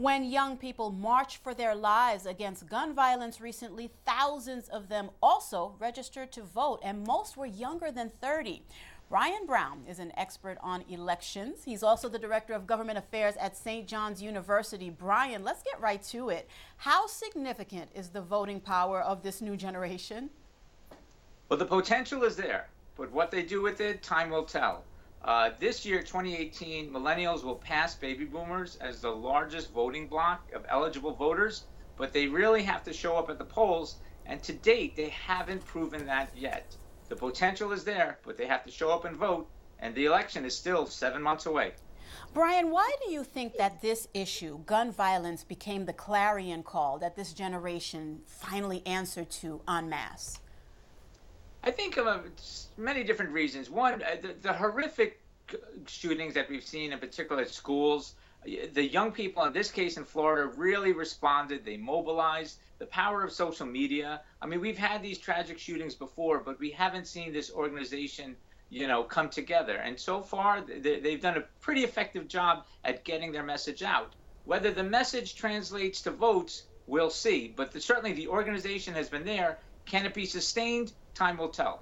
When young people marched for their lives against gun violence recently, thousands of them also registered to vote, and most were younger than 30. Browne is an expert on elections. He's also the director of government affairs at St. John's University. Brian, let's get right to it. How significant is the voting power of this new generation? Well, the potential is there, but what they do with it, time will tell. This year, 2018, millennials will pass baby boomers as the largest voting bloc of eligible voters, but they really have to show up at the polls, and to date, they haven't proven that yet. The potential is there, but they have to show up and vote, and the election is still 7 months away. Brian, why do you think that this issue, gun violence, became the clarion call that this generation finally answered to en masse? I think of many different reasons. One, the horrific shootings that we've seen, in particular at schools, the young people, in this case in Florida, really responded. They mobilized. The power of social media. I mean, we've had these tragic shootings before, but we haven't seen this organization, come together. And so far, they've done a pretty effective job at getting their message out. Whether the message translates to votes, we'll see. But certainly the organization has been there. Can it be sustained? Time will tell.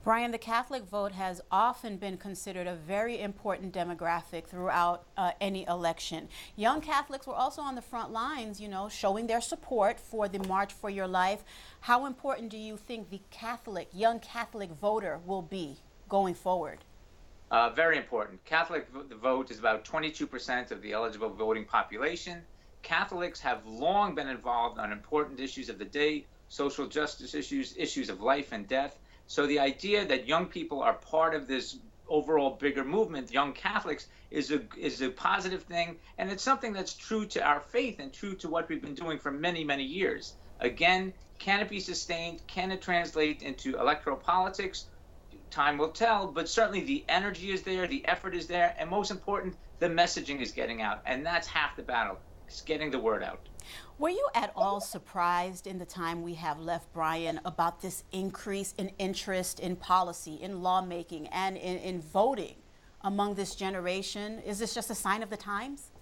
Brian, the Catholic vote has often been considered a very important demographic throughout any election. Young Catholics were also on the front lines, showing their support for the March for Your Life. How important do you think the young Catholic voter will be going forward? Very important. Catholic vote is about 22% of the eligible voting population. Catholics have long been involved on important issues of the day, social justice issues, issues of life and death. So the idea that young people are part of this overall bigger movement, young Catholics, is a positive thing, and it's something that's true to our faith and true to what we've been doing for many, many years. Again, can it be sustained? Can it translate into electoral politics? Time will tell, but certainly the energy is there, the effort is there, and most important, the messaging is getting out, and that's half the battle. It's getting the word out. Were you at all surprised in the time we have left, Brian, about this increase in interest in policy, in lawmaking, and in voting among this generation? Is this just a sign of the times?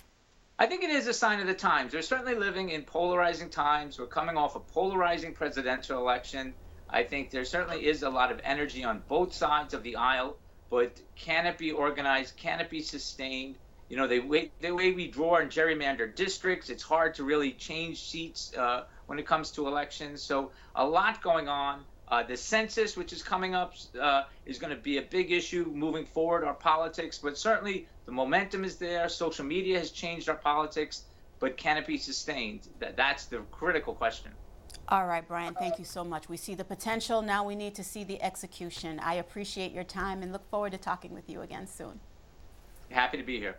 I think it is a sign of the times. We're certainly living in polarizing times. We're coming off a polarizing presidential election. I think there certainly is a lot of energy on both sides of the aisle, but can it be organized? Can it be sustained? The way we draw and gerrymander districts, it's hard to really change seats when it comes to elections. So a lot going on. The census, which is coming up, is going to be a big issue moving forward, our politics. But certainly the momentum is there. Social media has changed our politics. But can it be sustained? That's the critical question. All right, Brian, thank you so much. We see the potential. Now we need to see the execution. I appreciate your time and look forward to talking with you again soon. Happy to be here.